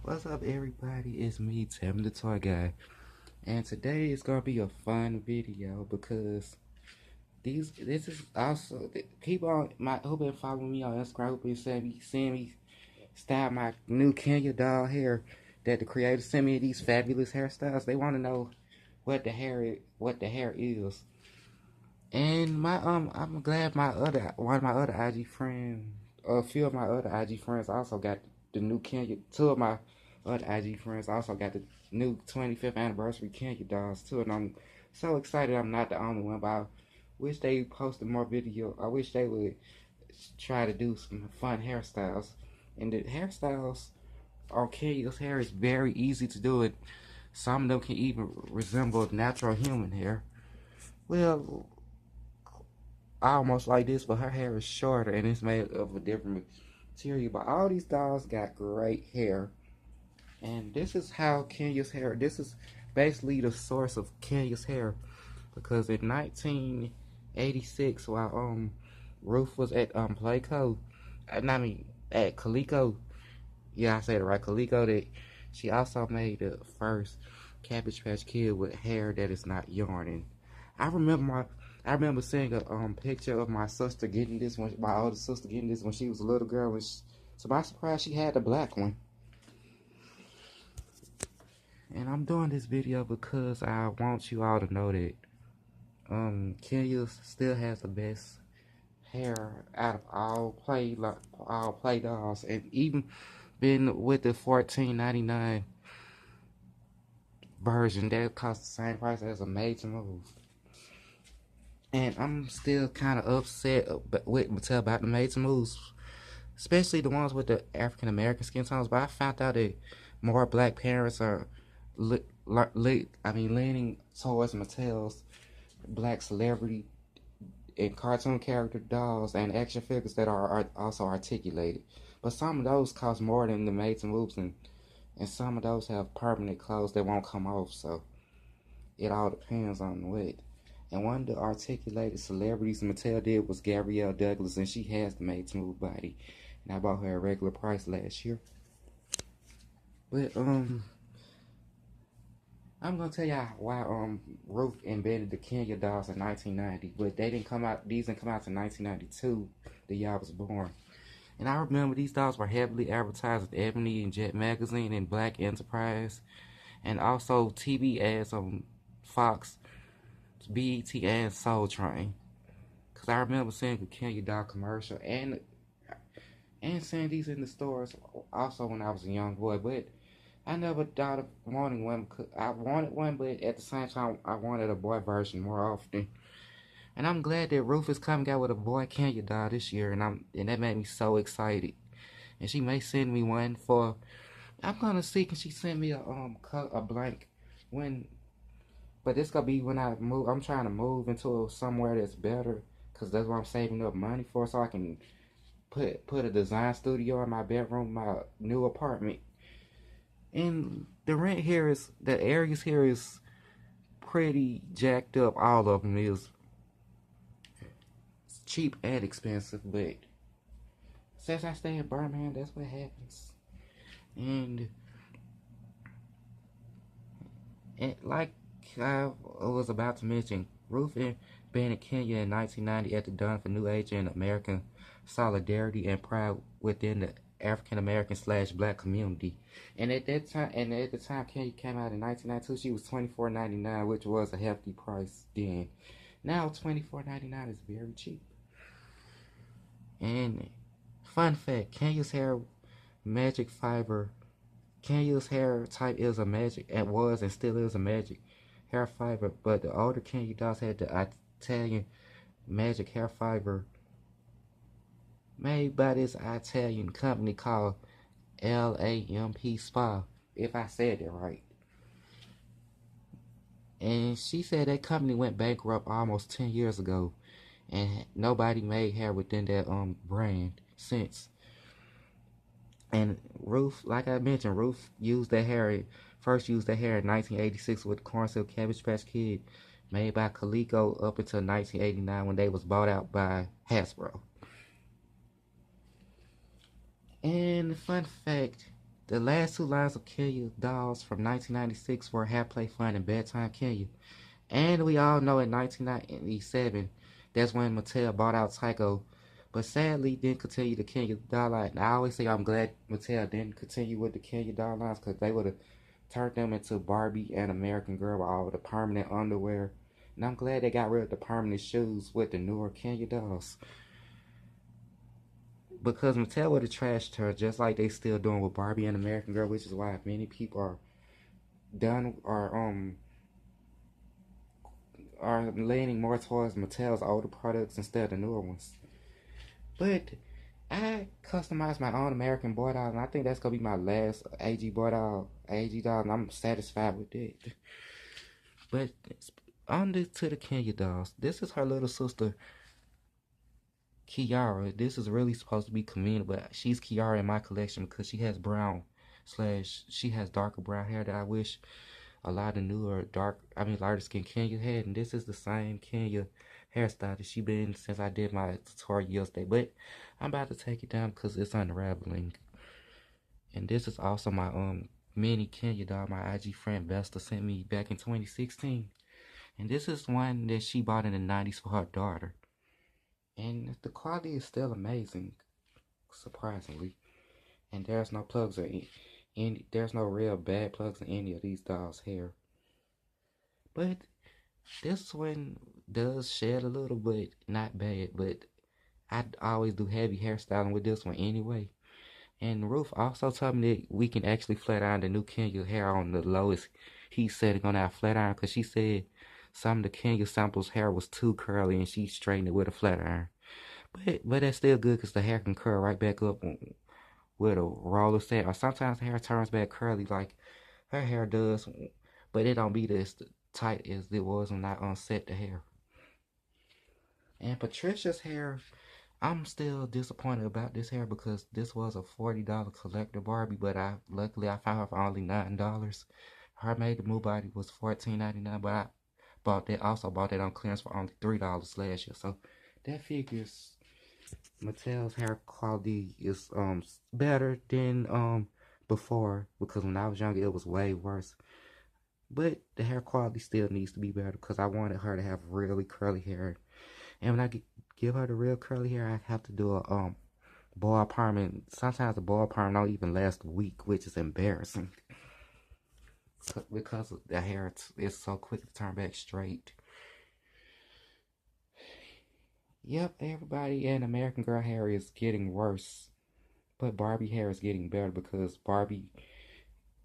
What's up, everybody? It's me, Tim the Toy Guy, and today is gonna be a fun video because this is also people on my who been following me on Instagram who been seeing me style my new Kenya doll hair that the creator sent me these fabulous hairstyles. They want to know what the hair is, and I'm glad one of my other IG friends, a few of my other IG friends also got the new Kenya. Two of my other IG friends also got the new 25th anniversary Kenya dolls too, and I'm so excited. I'm not the only one, but I wish they posted more video. I wish they would try to do some fun hairstyles. And the hairstyles on Kenya's hair is very easy to do it. Some of them can even resemble natural human hair. Well, almost like this, but her hair is shorter and it's made of a different material. But all these dolls got great hair. And this is how Kenya's hair, this is basically the source of Kenya's hair. Because in 1986, while Ruth was at Playco, at Coleco, yeah, I said it right, Coleco, that she also made the first Cabbage Patch Kid with hair that is not yarning. I remember seeing a picture of my sister getting this one, my older sister getting this when she was a little girl. To my surprise, she had the black one. And I'm doing this video because I want you all to know that Kenya still has the best hair out of all play dolls, and even been with the $14.99 version that costs the same price as a Made to Move. And I'm still kind of upset with Mattel about the Made to Moves, especially the ones with the African American skin tones. But I found out that more black parents are leaning towards Mattel's black celebrity and cartoon character dolls and action figures that are also articulated. But some of those cost more than the Made to Moves, and some of those have permanent clothes that won't come off. So it all depends on what. And one of the articulated celebrities Mattel did was Gabrielle Douglas, and she has the Made to Move body. And I bought her a regular price last year. But I'm gonna tell y'all why Ruth invented the Kenya dolls in 1990, but these didn't come out in 1992, the year I was born. And I remember these dolls were heavily advertised with Ebony and Jet magazine and Black Enterprise, and also TV ads on Fox, BET, and Soul Train. Cause I remember seeing a Kenya doll commercial and seeing these in the stores also when I was a young boy, but I never thought of wanting one. I wanted one, but at the same time, I wanted a boy version more often. And I'm glad that Ruth is coming out with a boy Kenya doll this year, and that made me so excited. And she may send me one for. I'm gonna see, can she send me a blank when? But this gonna be when I move. I'm trying to move into somewhere that's better, cause that's what I'm saving up money for, so I can put a design studio in my bedroom, my new apartment. And the areas here is pretty jacked up. All of them is cheap and expensive, but since I stay in Birmingham, that's what happens. And like I was about to mention, Ruth been in Kenya in 1990 at the dawn for New Age and American solidarity and pride within the African American / Black community. And at the time Kenya came out in 1992, she was $24.99, which was a hefty price then. Now $24.99 is very cheap. And fun fact, Kenya's hair type is a magic, and was and still is a magic hair fiber, but the older Kenya dolls had the Italian magic hair fiber made by this Italian company called LAMP Spa, if I said it right. And she said that company went bankrupt almost 10 years ago, and nobody made hair within that brand since. And Ruth, like I mentioned, Ruth first used that hair in 1986 with Cornfield Cabbage Patch Kid, made by Coleco, up until 1989 when they was bought out by Hasbro. And fun fact, The last two lines of Kenya dolls from 1996 were Have Play Fun and Bedtime Kenya. And we all know in 1997, that's when Mattel bought out Tyco. But sadly, didn't continue the Kenya doll line. I always say I'm glad Mattel didn't continue with the Kenya doll lines because they would have turned them into Barbie and American Girl with all the permanent underwear. And I'm glad they got rid of the permanent shoes with the newer Kenya dolls. Because Mattel would have trashed her just like they still doing with Barbie and American Girl, which is why many people are leaning more towards Mattel's older products instead of the newer ones. But I customized my own American Boy doll, and I think that's gonna be my last AG Boy doll, and I'm satisfied with it. But on to the Kenya dolls. This is her little sister, Kiara. This is really supposed to be Kamina, but she's Kiara in my collection because she has she has darker brown hair that I wish a lot of newer lighter skin Kenya had, and this is the same Kenya hairstyle that she been since I did my tutorial yesterday, but I'm about to take it down because it's unraveling. And this is also my mini Kenya doll my IG friend Vesta sent me back in 2016, and this is one that she bought in the 90s for her daughter, and the quality is still amazing, surprisingly. And there's no plugs or there's no real bad plugs in any of these dolls' hair. But this one does shed a little, but not bad. But I always do heavy hairstyling with this one anyway. And Ruth also told me that we can actually flat iron the new Kenya hair on the lowest heat setting on our flat iron, because she said some of the Kenya samples hair was too curly and she straightened it with a flat iron. But that's still good because the hair can curl right back up with a roller set, or sometimes the hair turns back curly like her hair does, but it don't be as tight as it was when I unset the hair. And Patricia's hair, I'm still disappointed about this hair because this was a $40 collector Barbie, but luckily I found her for only $9. Her Made to Move body was $14.99, but I bought that on clearance for only $3 last year. So that figures Mattel's hair quality is better than before, because when I was younger it was way worse. But the hair quality still needs to be better because I wanted her to have really curly hair. And when I give her the real curly hair, I have to do a ball perm, and sometimes the ball perm don't even last a week, which is embarrassing because the hair is so quick to turn back straight. Yep, everybody and American Girl hair is getting worse, but Barbie hair is getting better because Barbie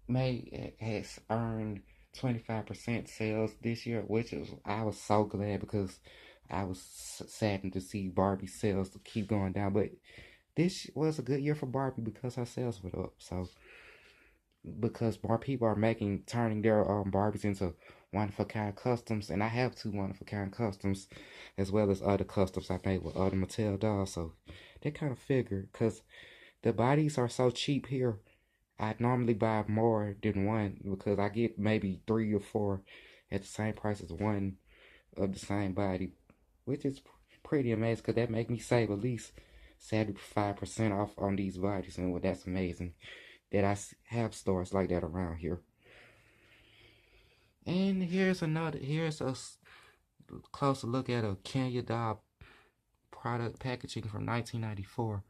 has earned 25% sales this year, I was so glad because I was saddened to see Barbie sales keep going down. But this was a good year for Barbie because her sales went up. So because more people are turning their Barbies into one-of-a-kind customs, and I have 2 one-of-a-kind customs as well as other customs I made with other Mattel dolls. So they kind of figure, because the bodies are so cheap here, I normally buy more than one because I get maybe 3 or 4 at the same price as one of the same body, which is pretty amazing because that make me save at least 75% off on these bodies, and that's amazing that I have stores like that around here. And here's a closer look at a Kenya doll product packaging from 1994.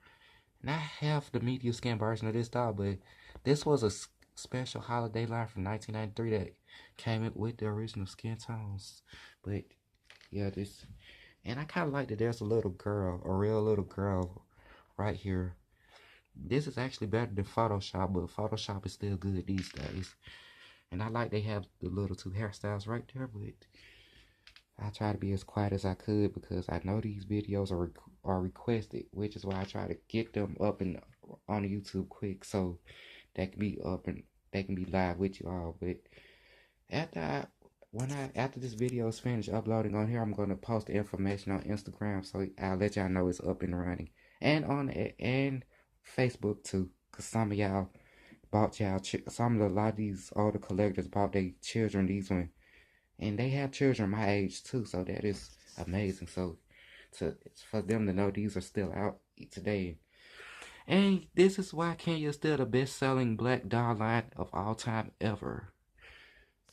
And I have the medium skin version of this doll, but this was a special holiday line from 1993 that came in with the original skin tones. But yeah, and I kind of like that there's a real little girl right here. This is actually better than Photoshop, but Photoshop is still good these days. And I like they have the little 2 hairstyles right there, but I try to be as quiet as I could because I know these videos are requested, which is why I try to get them up and on YouTube quick so they can be up and they can be live with you all. But after this video is finished uploading on here, I'm gonna post the information on Instagram, so I'll let y'all know it's up and running, and and Facebook too, cause some of y'all bought a lot of these older collectors bought their children these ones. And they have children my age too, so that is amazing. So for them to know these are still out today. And this is why Kenya is still the best-selling black doll line of all time ever.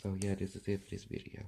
So yeah, this is it for this video.